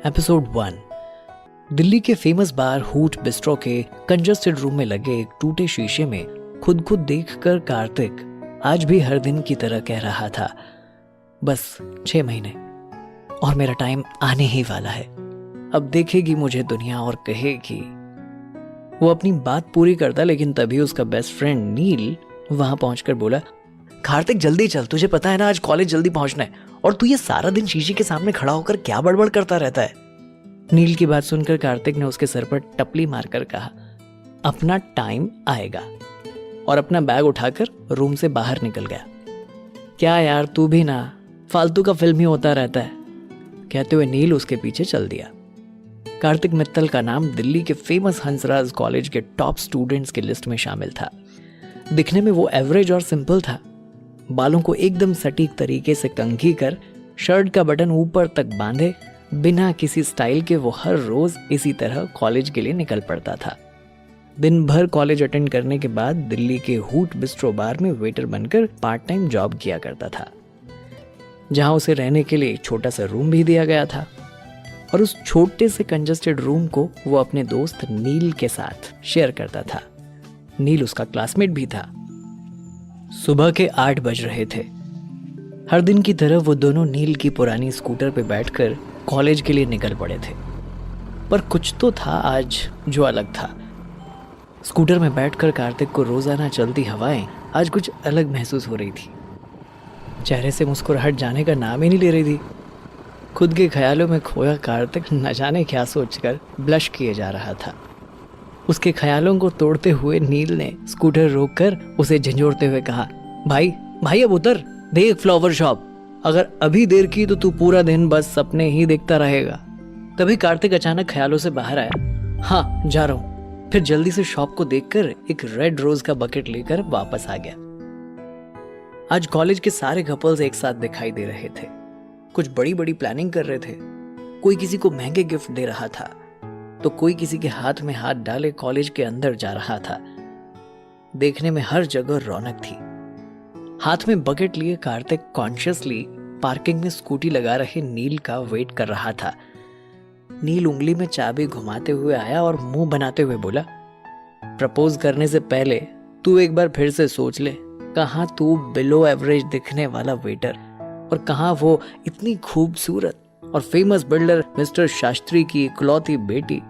Episode 1। Delhi के famous बार hoot bistro के congested room में लगे एक टूटे शीशे में खुद देखकर कार्तिक आज भी हर दिन की तरह कह रहा था, बस 6 महीने और मेरा टाइम आने ही वाला है। अब देखेगी मुझे दुनिया और कहेगी। वो अपनी बात पूरी करता, लेकिन तभी उसका बेस्ट फ्रेंड नील वहां पहुंचकर बोला, कार्तिक जल्दी चल, तुझे पता है ना आज कॉलेज जल्दी पहुंचना है, और तू ये सारा दिन शीशे के सामने खड़ा होकर क्या बड़बड़ करता रहता है। नील की बात सुनकर कार्तिक ने उसके सर पर टपली मारकर कहा, अपना टाइम आएगा, और अपना बैग उठाकर रूम से बाहर निकल गया। क्या यार, तू भी ना फालतू का फिल्म ही होता रहता है, कहते हुए नील उसके पीछे चल दिया। कार्तिक मित्तल का नाम दिल्ली के फेमस हंसराज कॉलेज के टॉप स्टूडेंट्स की लिस्ट में शामिल था। दिखने में वो एवरेज और सिंपल था। बालों को एकदम सटीक तरीके से कंघी कर शर्ट का बटन ऊपर तक बांधे बिना किसी स्टाइल के वो हर रोज इसी तरह कॉलेज के लिए निकल पड़ता था। दिन भर कॉलेज अटेंड करने के बाद दिल्ली के हूट बिस्ट्रो बार में वेटर बनकर पार्ट टाइम जॉब किया करता था, जहां उसे रहने के लिए एक छोटा सा रूम भी दिया गया था, और उस छोटे से कंजस्टेड रूम को वो अपने दोस्त नील के साथ शेयर करता था। नील उसका क्लासमेट भी था। सुबह के 8 बज रहे थे। हर दिन की तरह वो दोनों नील की पुरानी स्कूटर पे बैठकर कॉलेज के लिए निकल पड़े थे, पर कुछ तो था आज जो अलग था। स्कूटर में बैठकर कार्तिक को रोजाना चलती हवाएं आज कुछ अलग महसूस हो रही थी। चेहरे से मुस्कुराहट जाने का नाम ही नहीं ले रही थी। खुद के ख्यालों में खोया कार्तिक न जाने क्या सोचकर ब्लश किए जा रहा था। उसके ख्यालों को तोड़ते हुए नील ने स्कूटर रोककर उसे झंझोड़ते हुए कहा, भाई अब उतर, देख फ्लावर शॉप, अगर अभी देर की तो तू पूरा दिन बस सपने ही देखता रहेगा। तभी कार्तिक अचानक ख्यालों से बाहर आया। हाँ, जा रहा हूँ। फिर जल्दी से शॉप को देखकर एक रेड रोज का बकेट लेकर वापस आ गया। आज कॉलेज के सारे कपल्स एक साथ दिखाई दे रहे थे। कुछ बड़ी बड़ी प्लानिंग कर रहे थे। कोई किसी को महंगे गिफ्ट दे रहा था, तो कोई किसी के हाथ में हाथ डाले कॉलेज के अंदर जा रहा था। देखने में हर जगह रौनक थी। हाथ में बकेट लिए कार्तिक कॉन्शियसली पार्किंग में स्कूटी लगा रहे नील का वेट कर रहा था। नील उंगली में चाबी घुमाते हुए आया और मुंह बनाते हुए बोला, प्रपोज करने से पहले तू एक बार फिर से सोच ले, कहाँ तू बिलो एवरेज दिखने वाला वेटर, और कहाँ वो इतनी खूबसूरत और फेमस बिल्डर मिस्टर शास्त्री की इकलौती बेटी।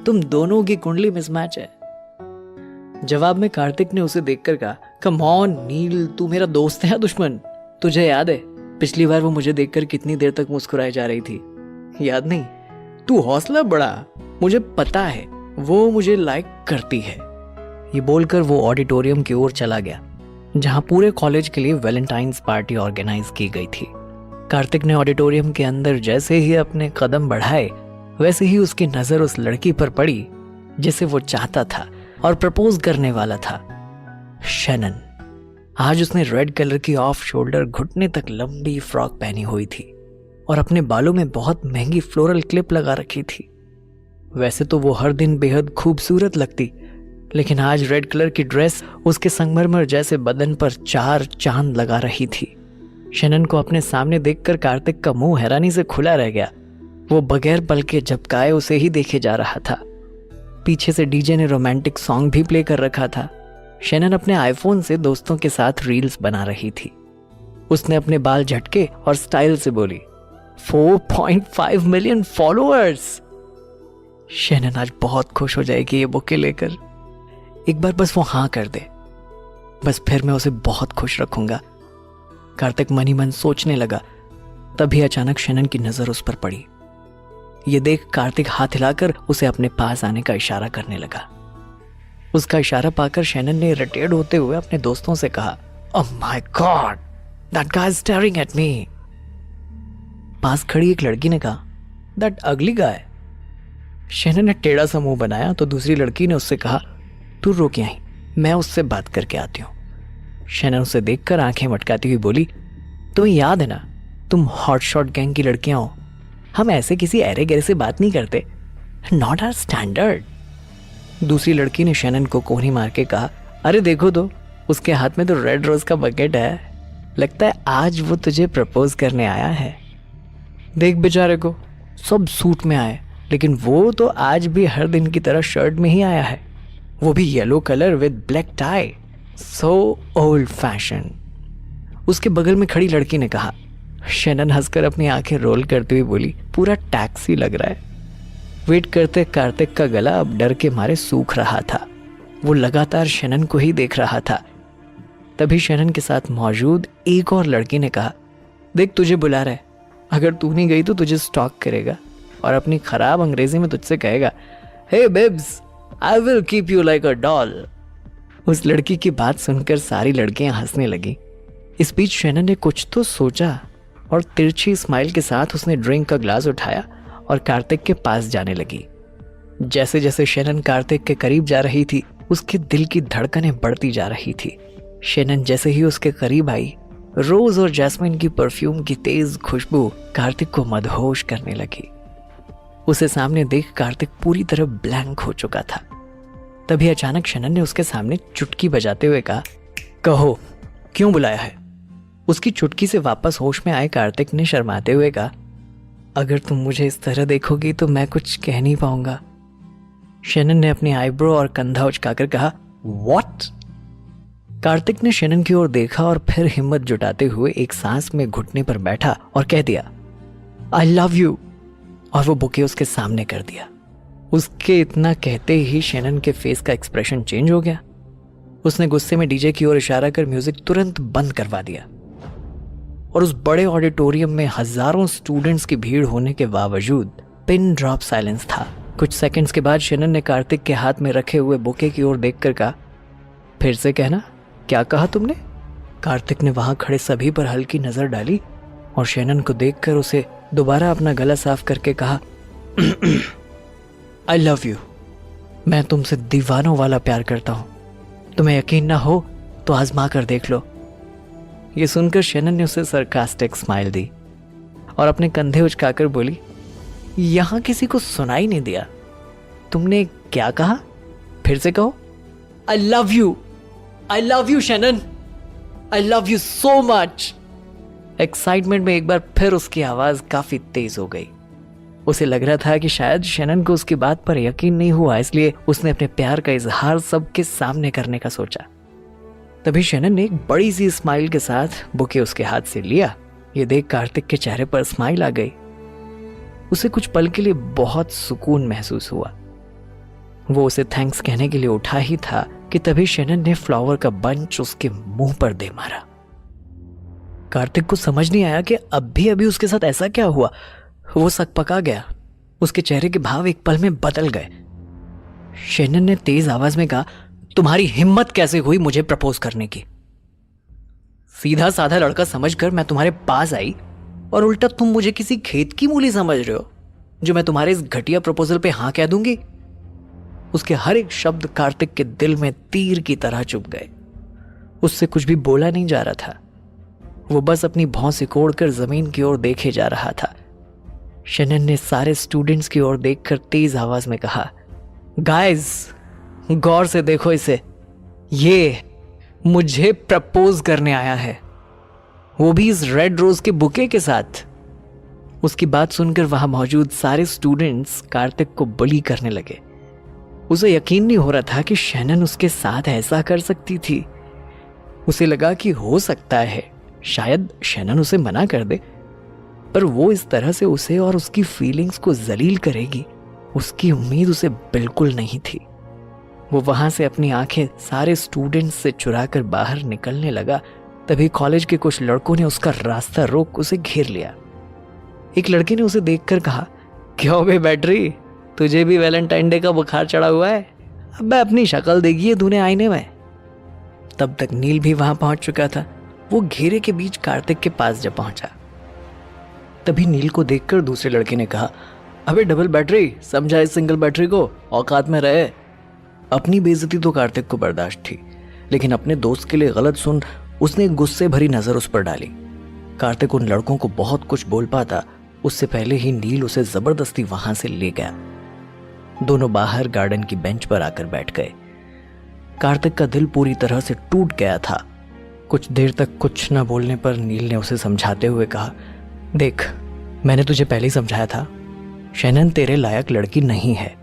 तुम दोनों की कुंडली मिसमैच है। जवाब में कार्तिक ने उसे देखकर कहा, कम ऑन नील, तू मेरा दोस्त है या दुश्मन? तुझे याद है पिछली बार वो मुझे देखकर कितनी देर तक मुस्कुराई जा रही थी? याद नहीं? तू हौसला बढ़ा, मुझे पता है वो मुझे लाइक करती है। ये बोलकर वो ऑडिटोरियम की ओर चला गया, जहां पूरे कॉलेज के लिए वैलेंटाइंस पार्टी ऑर्गेनाइज की गई थी। कार्तिक ने ऑडिटोरियम के अंदर जैसे ही अपने कदम बढ़ाए, वैसे ही उसकी नजर उस लड़की पर पड़ी जिसे वो चाहता था और प्रपोज करने वाला था, शैनन। आज उसने रेड कलर की ऑफ शोल्डर घुटने तक लंबी फ्रॉक पहनी हुई थी और अपने बालों में बहुत महंगी फ्लोरल क्लिप लगा रखी थी। वैसे तो वो हर दिन बेहद खूबसूरत लगती, लेकिन आज रेड कलर की ड्रेस उसके संगमरमर जैसे बदन पर 4 चांद लगा रही थी। शैनन को अपने सामने देखकर कार्तिक का मुंह हैरानी से खुला रह गया। वो बगैर पलके झपकाए उसे ही देखे जा रहा था। पीछे से डीजे ने रोमांटिक सॉन्ग भी प्ले कर रखा था। शैनन अपने आईफोन से दोस्तों के साथ रील्स बना रही थी। उसने अपने बाल झटके और स्टाइल से बोली, 4.5 मिलियन फॉलोअर्स। शैनन आज बहुत खुश हो जाएगी ये बुके लेकर। एक बार बस वो हाँ कर दे, बस फिर मैं उसे बहुत खुश रखूंगा। कार्तिक मनी मन सोचने लगा। तभी अचानक शैनन की नजर उस पर पड़ी। ये देख कार्तिक हाथ हिलाकर उसे अपने पास आने का इशारा करने लगा। उसका इशारा पाकर शैनन ने इरिटेट होते हुए अपने दोस्तों से कहा, oh my God, that guy is staring at me. पास खड़ी एक लड़की ने कहा, दैट अगली गाय। शैनन ने टेढ़ा सा मुंह बनाया तो दूसरी लड़की ने उससे कहा, तू रुक यहीं, मैं उससे बात करके आती हूँ। शैनन उसे देखकर आंखें मटकाती हुई बोली, तुम्हें याद है ना, तुम हॉट शॉट गैंग की लड़कियां हो, हम ऐसे किसी ऐरे गैरे से बात नहीं करते, नॉट आवर स्टैंडर्ड। दूसरी लड़की ने शैनन को कोहनी मार के कहा, अरे देखो तो, उसके हाथ में तो रेड रोज का बकेट है, लगता है आज वो तुझे प्रपोज करने आया है। देख बेचारे को, सब सूट में आए, लेकिन वो तो आज भी हर दिन की तरह शर्ट में ही आया है, वो भी yellow colour with black tie. So old fashion. उसके बगल में खड़ी लड़की ने कहा। शैनन हंसकर अपनी आंखें रोल करते हुए बोली, पूरा टैक्सी लग रहा है। वेट करते कार्तिक का गला अब डर के मारे सूख रहा था। वो लगातार शैनन को ही देख रहा था। तभी शैनन के साथ मौजूद एक और लड़की ने कहा, देख तुझे बुला रहा है, अगर तू नहीं गई तो तुझे स्टॉक करेगा और अपनी खराब अंग्रेजी में तुझसे कहेगा, hey babes, I will keep you like a doll. उस लड़की की बात सुनकर सारी लड़कियां हंसने लगी। इस बीच शैनन ने कुछ तो सोचा और तिरछी स्माइल के साथ उसने ड्रिंक का ग्लास उठाया और कार्तिक के पास जाने लगी। जैसे जैसे शैनन कार्तिक के करीब जा रही थी, उसके दिल की धड़कनें बढ़ती जा रही थी। शैनन जैसे ही उसके करीब आई, रोज और जैस्मिन की परफ्यूम की तेज खुशबू कार्तिक को मदहोश करने लगी। उसे सामने देख कार्तिक पूरी तरह ब्लैंक हो चुका था। तभी अचानक शैनन ने उसके सामने चुटकी बजाते हुए कहा, कहो क्यों बुलाया है? उसकी चुटकी से वापस होश में आए कार्तिक ने शर्माते हुए कहा, अगर तुम मुझे इस तरह देखोगी तो मैं कुछ कह नहीं पाऊंगा। शैनन ने अपनी आईब्रो और कंधा उचकाकर कहा, व्हाट? कार्तिक ने शैनन की ओर देखा और फिर हिम्मत जुटाते हुए एक सांस में घुटने पर बैठा और कह दिया, आई लव यू, और वो बुके उसके सामने कर दिया। उसके इतना कहते ही शैनन के फेस का एक्सप्रेशन चेंज हो गया। उसने गुस्से में डीजे की ओर इशारा कर म्यूजिक तुरंत बंद करवा दिया और उस बड़े ऑडिटोरियम में हजारों स्टूडेंट्स की भीड़ होने के बावजूद पिन ड्रॉप साइलेंस था। कुछ सेकंड्स के बाद शैनन ने कार्तिक के हाथ में रखे हुए बुके की ओर देखकर कहा, फिर से कहना, क्या कहा तुमने? कार्तिक ने वहां खड़े सभी पर हल्की नजर डाली और शैनन को देखकर उसे दोबारा अपना गला साफ करके कहा, आई लव यू। मैं तुमसे दीवानों वाला प्यार करता हूं। तुम्हें यकीन ना हो तो आजमा कर देख लो। ये सुनकर शैनन ने उसे सरकास्टिक स्माइल दी और अपने कंधे उचकाकर बोली, यहां किसी को सुनाई नहीं दिया, तुमने क्या कहा? फिर से कहो। I love you, I love you Shannon, I love you so much. Excitement में एक बार फिर उसकी आवाज काफी तेज हो गई। उसे लग रहा था कि शायद शैनन को उसकी बात पर यकीन नहीं हुआ, इसलिए उसने अपने प्यार का इजहार सबके सामने करने का सोचा। तभी शैनन ने एक बड़ी सी स्माइल के साथ बुके उसके हाथ से लिया। ये देख कार्तिक के चेहरे पर स्माइल आ गई। उसे कुछ पल के लिए बहुत सुकून महसूस हुआ। वो उसे थैंक्स कहने के लिए उठा ही था कि तभी शैनन ने फ्लावर का बंच उसके मुंह पर दे मारा। कार्तिक को समझ नहीं आया कि अभी उसके साथ ऐसा क्या हुआ। वो सकपका गया। उसके चेहरे के भाव एक पल में बदल गए। शैनन ने तेज आवाज में कहा, तुम्हारी हिम्मत कैसे हुई मुझे प्रपोज करने की? सीधा साधा लड़का समझकर मैं तुम्हारे पास आई और उल्टा तुम मुझे किसी खेत की मूली समझ रहे हो जो मैं तुम्हारे इस घटिया प्रपोजल पे हाँ कह दूंगी? उसके हर एक शब्द कार्तिक के दिल में तीर की तरह चुभ गए। उससे कुछ भी बोला नहीं जा रहा था। वो बस अपनी भौं सिकोड़कर जमीन की ओर देखे जा रहा था। शैनन ने सारे स्टूडेंट्स की ओर देखकर तेज आवाज में कहा, गाइस गौर से देखो इसे, ये मुझे प्रपोज करने आया है, वो भी इस रेड रोज के बुके के साथ। उसकी बात सुनकर वहां मौजूद सारे स्टूडेंट्स कार्तिक को बुली करने लगे। उसे यकीन नहीं हो रहा था कि शैनन उसके साथ ऐसा कर सकती थी। उसे लगा कि हो सकता है शायद शैनन उसे मना कर दे, पर वो इस तरह से उसे और उसकी फीलिंग्स को जलील करेगी, उसकी उम्मीद उसे बिल्कुल नहीं थी। वो वहां से अपनी आंखें सारे स्टूडेंट्स से चुराकर बाहर निकलने लगा। तभी कॉलेज के कुछ लड़कों ने उसका रास्ता रोक उसे घेर लिया। एक लड़के ने उसे देखकर कहा, क्यों बे बैटरी, तुझे भी वैलेंटाइन डे का बुखार चढ़ा हुआ है? अब अपनी शक्ल देखिए तूने आईने में। तब तक नील भी वहां पहुंच चुका था। वो घेरे के बीच कार्तिक के पास जा पहुंचा। तभी नील को देखकर दूसरे लड़के ने कहा, अबे डबल बैटरी, समझा इस सिंगल बैटरी को, औकात में रहे। अपनी बेइज्जती तो कार्तिक को बर्दाश्त थी, लेकिन अपने दोस्त के लिए गलत सुन उसने गुस्से भरी नजर उस पर डाली। कार्तिक उन लड़कों को बहुत कुछ बोल पाता उससे पहले ही नील उसे जबरदस्ती वहां से ले गया। दोनों बाहर गार्डन की बेंच पर आकर बैठ गए। कार्तिक का दिल पूरी तरह से टूट गया था। कुछ देर तक कुछ न बोलने पर नील ने उसे समझाते हुए कहा, देख मैंने तुझे पहले ही समझाया था शैनन तेरे लायक लड़की नहीं है।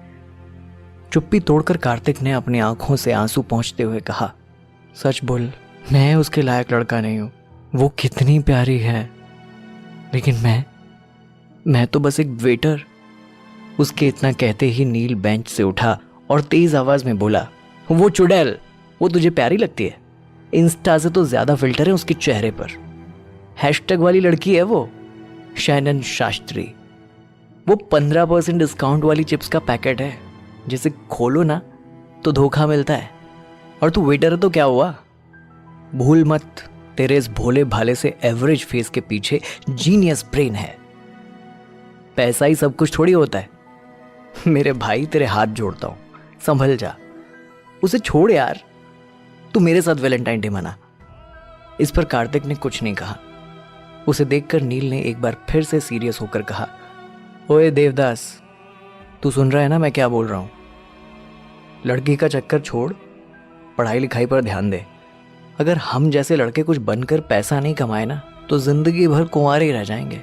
चुप्पी तोड़कर कार्तिक ने अपनी आंखों से आंसू पोंछते हुए कहा, सच बोल, मैं उसके लायक लड़का नहीं हूं। वो कितनी प्यारी है, लेकिन मैं तो बस एक वेटर। उसके इतना कहते ही नील बेंच से उठा और तेज आवाज में बोला, वो चुड़ैल, वो तुझे प्यारी लगती है? इंस्टा से तो ज्यादा फिल्टर है उसके चेहरे पर। हैशटैग वाली लड़की है वो, शैनन शास्त्री। वो 15% डिस्काउंट वाली चिप्स का पैकेट है, जिसे खोलो ना तो धोखा मिलता है। और तू वेटर है तो क्या हुआ? भूल मत, तेरे इस भोले भाले से एवरेज फेस के पीछे जीनियस ब्रेन है। पैसा ही सब कुछ थोड़ी होता है। मेरे भाई, तेरे हाथ जोड़ता हूं, संभल जा। उसे छोड़ यार, तू मेरे साथ वैलेंटाइन डे मना। इस पर कार्तिक ने कुछ नहीं कहा। उसे देखकर नील ने एक बार फिर से सीरियस होकर कहा, ओए देवदास, तू सुन रहा है ना मैं क्या बोल रहा हूं? लड़की का चक्कर छोड़, पढ़ाई लिखाई पर ध्यान दे। अगर हम जैसे लड़के कुछ बनकर पैसा नहीं कमाए ना, तो जिंदगी भर कुंवारे ही रह जाएंगे।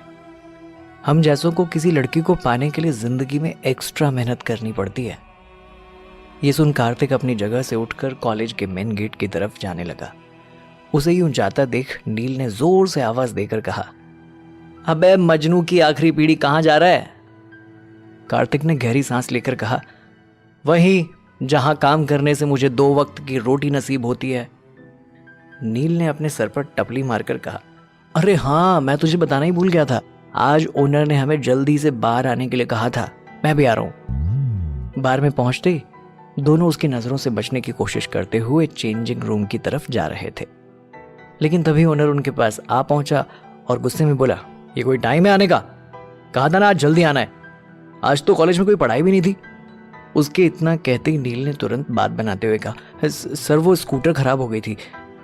हम जैसों को किसी लड़की को पाने के लिए जिंदगी में एक्स्ट्रा मेहनत करनी पड़ती है। ये सुन कार्तिक अपनी जगह से उठकर कॉलेज के मेन गेट की तरफ जाने लगा। उसे यूं जाता देख नील ने जोर से आवाज देकर कहा, अबे मजनू की आखिरी पीढ़ी कहां जा रहा है? कार्तिक ने गहरी सांस लेकर कहा, वहीं जहां काम करने से मुझे 2 वक्त की रोटी नसीब होती है। नील ने अपने सर पर टपली मारकर कहा, अरे हाँ, मैं तुझे बताना ही भूल गया था। आज ओनर ने हमें जल्दी से बाहर आने के लिए कहा था। मैं भी आ रहा हूं। बार में पहुंचते ही दोनों उसकी नजरों से बचने की कोशिश करते हुए चेंजिंग रूम की तरफ जा रहे थे, लेकिन तभी ओनर उनके पास आ पहुंचा और गुस्से में बोला, ये कोई टाइम है आने का? कहा था ना आज जल्दी आना है। आज तो कॉलेज में कोई पढ़ाई भी नहीं थी। उसके इतना कहते ही नील ने तुरंत बात बनाते हुए कहा, सर वो स्कूटर खराब हो गई थी,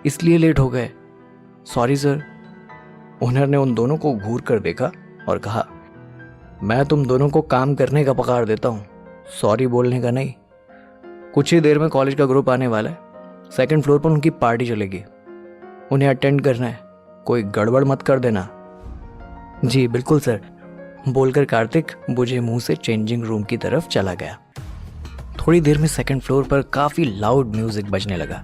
इसलिए लेट हो गए। Sorry sir. ओनर ने उन दोनों को घूर कर देखा और कहा, मैं तुम दोनों को काम करने का पगार देता हूं, सॉरी बोलने का नहीं। कुछ ही देर में कॉलेज का ग्रुप आने वाला है। 2nd फ्लोर पर उनकी पार्टी चलेगी, उन्हें अटेंड करना है। कोई गड़बड़ मत कर देना। जी बिल्कुल सर, बोलकर कार्तिक बुझे मुंह से चेंजिंग रूम की तरफ चला गया। थोड़ी देर में 2nd फ्लोर पर काफी लाउड म्यूजिक बजने लगा।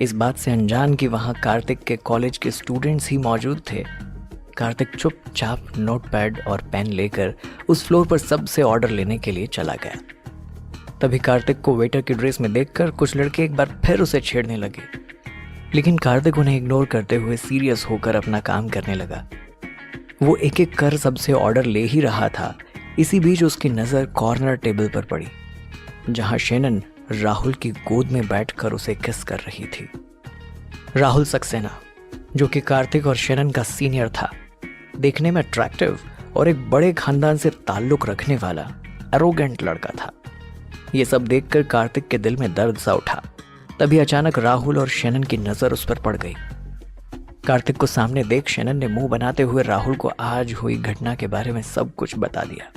इस बात से अनजान कि वहां कार्तिक के कॉलेज के स्टूडेंट्स ही मौजूद थे, कार्तिक चुपचाप नोटपैड और पेन लेकर उस फ्लोर पर सबसे ऑर्डर लेने के लिए चला गया। तभी कार्तिक को वेटर की ड्रेस में देखकर कुछ लड़के एक बार फिर उसे छेड़ने लगे, लेकिन कार्तिक उन्हें इग्नोर करते हुए सीरियस होकर अपना काम करने लगा। वो एक एक कर सबसे ऑर्डर ले ही रहा था। इसी बीच उसकी नजर कॉर्नर टेबल पर पड़ी, जहां शैनन राहुल की गोद में बैठकर उसे किस कर रही थी। राहुल सक्सेना, जो कि कार्तिक और शैनन का सीनियर था, देखने में अट्रैक्टिव और एक बड़े खानदान से ताल्लुक रखने वाला एरोगेंट लड़का था। ये सब देखकर कार्तिक के दिल में दर्द सा उठा। तभी अचानक राहुल और शैनन की नजर उस पर पड़ गई। कार्तिक को सामने देख शैनन ने मुंह बनाते हुए राहुल को आज हुई घटना के बारे में सब कुछ बता दिया,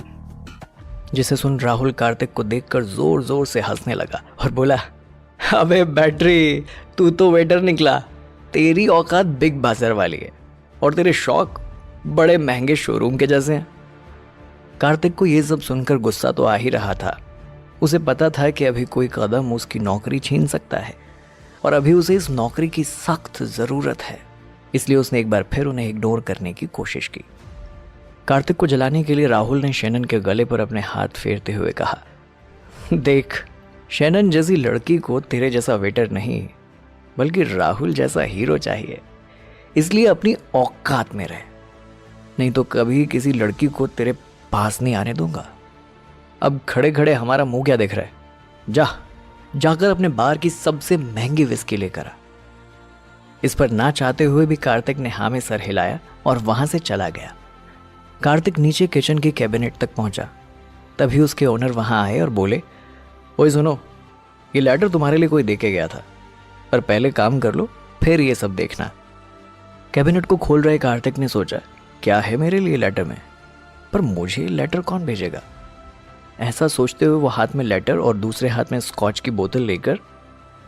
जिसे सुन राहुल कार्तिक को देखकर जोर जोर से हंसने लगा और बोला, अबे बैटरी, तू तो वेटर निकला। तेरी औकात बिग बाजार वाली है और तेरे शौक बड़े महंगे शोरूम के जैसे हैं। कार्तिक को यह सब सुनकर गुस्सा तो आ ही रहा था। उसे पता था कि अभी कोई कदम उसकी नौकरी छीन सकता है और अभी उसे इस नौकरी की सख्त जरूरत है। इसलिए उसने एक बार फिर उन्हें इग्नोर करने की कोशिश की। कार्तिक को जलाने के लिए राहुल ने शैनन के गले पर अपने हाथ फेरते हुए कहा, देख, शैनन जैसी लड़की को तेरे जैसा वेटर नहीं बल्कि राहुल जैसा हीरो चाहिए। इसलिए अपनी औकात में रह, नहीं तो कभी किसी लड़की को तेरे पास नहीं आने दूंगा। अब खड़े खड़े हमारा मुंह क्या देख रहा है? जाकर अपने बार की सबसे महंगी विस्की लेकर आ। इस पर ना चाहते हुए भी कार्तिक ने हाँ में सर हिलाया और वहां से चला गया। कार्तिक नीचे किचन के कैबिनेट तक पहुंचा। तभी उसके ओनर वहां आए और बोले, ओए सुनो, ये लेटर तुम्हारे लिए कोई देके गया था, पर पहले काम कर लो फिर ये सब देखना। कैबिनेट को खोल रहे कार्तिक ने सोचा, क्या है मेरे लिए लेटर में, पर मुझे लेटर कौन भेजेगा? ऐसा सोचते हुए वो हाथ में लेटर और दूसरे हाथ में स्कॉच की बोतल लेकर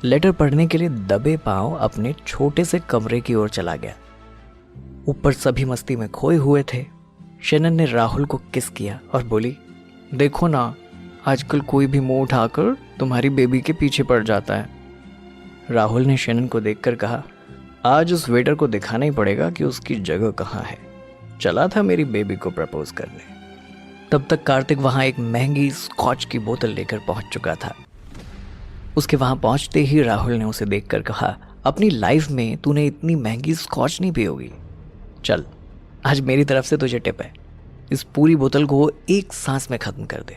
लेटर पढ़ने के लिए दबे पांव अपने छोटे से कमरे की ओर चला गया। ऊपर सभी मस्ती में खोए हुए थे। शैनन ने राहुल को किस किया और बोली, देखो ना, आजकल कोई भी मुंह उठाकर तुम्हारी बेबी के पीछे पड़ जाता है। राहुल ने शैनन को देखकर कहा, आज उस वेटर को दिखाना ही पड़ेगा कि उसकी जगह कहाँ है। चला था मेरी बेबी को प्रपोज करने। तब तक कार्तिक वहां एक महंगी स्कॉच की बोतल लेकर पहुंच चुका था। उसके वहां पहुंचते ही राहुल ने उसे देखकर कहा, अपनी लाइफ में तूने इतनी महंगी स्कॉच नहीं पी होगी। चल, आज मेरी तरफ से तुझे टिप है, इस पूरी बोतल को एक सांस में खत्म कर दे।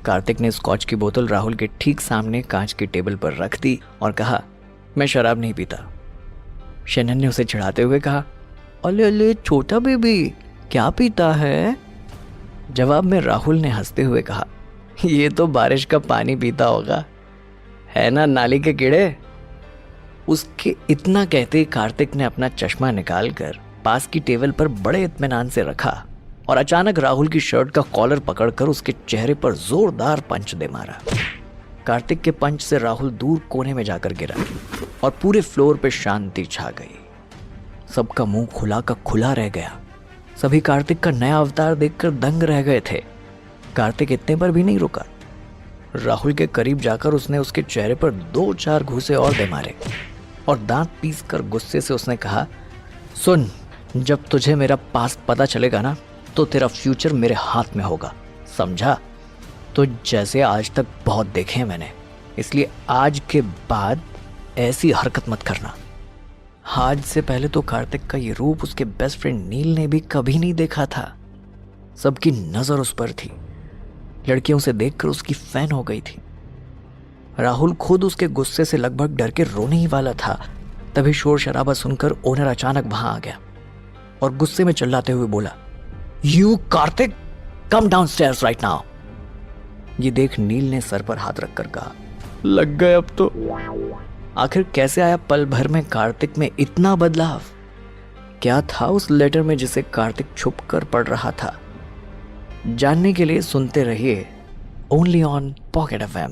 कार्तिक ने स्कॉच की बोतल राहुल के ठीक सामने कांच की टेबल पर रख दी और कहा, मैं शराब नहीं पीता। शैनन ने उसे चिढ़ाते हुए कहा, अले अले छोटा बेबी, क्या पीता है? जवाब में राहुल ने हंसते हुए कहा, ये तो बारिश का पानी पीता होगा, है ना नाली के कीड़े। उसके इतना कहते कार्तिक ने अपना चश्मा निकालकर पास की टेबल पर बड़े इत्मीनान से रखा और अचानक राहुल की शर्ट का कॉलर पकड़कर उसके चेहरे पर जोरदार पंच दे मारा। कार्तिक के पंच से राहुल दूर कोने में जाकर गिरा और पूरे फ्लोर पे शांति छा गई। सबका मुंह खुला का खुला रह गया। सभी कार्तिक का नया अवतार देखकर दंग रह गए थे। कार्तिक इतने पर भी नहीं रुका। राहुल के करीब जाकर उसने उसके चेहरे पर 2-4 घूंसे और दे मारे और दांत पीसकर गुस्से से उसने कहा, सुन, जब तुझे मेरा पास्ट पता चलेगा ना, तो तेरा फ्यूचर मेरे हाथ में होगा, समझा? तो जैसे आज तक बहुत देखे हैं मैंने, इसलिए आज के बाद ऐसी हरकत मत करना। आज से पहले तो कार्तिक का ये रूप उसके बेस्ट फ्रेंड नील ने भी कभी नहीं देखा था। सबकी नजर उस पर थी। लड़कियों से देखकर उसकी फैन हो गई थी। राहुल खुद उसके गुस्से से लगभग डर के रोने ही वाला था। तभी शोर शराबा सुनकर ओनर अचानक वहां आ गया और गुस्से में चिल्लाते हुए बोला, you Kartik, come downstairs right now. ये देख नील ने सर पर हाथ रखकर कहा, लग गए अब तो। आखिर कैसे आया पल भर में कार्तिक में इतना बदलाव? क्या था उस लेटर में जिसे कार्तिक छुप कर पढ़ रहा था? जानने के लिए सुनते रहिए ओनली ऑन पॉकेट FM।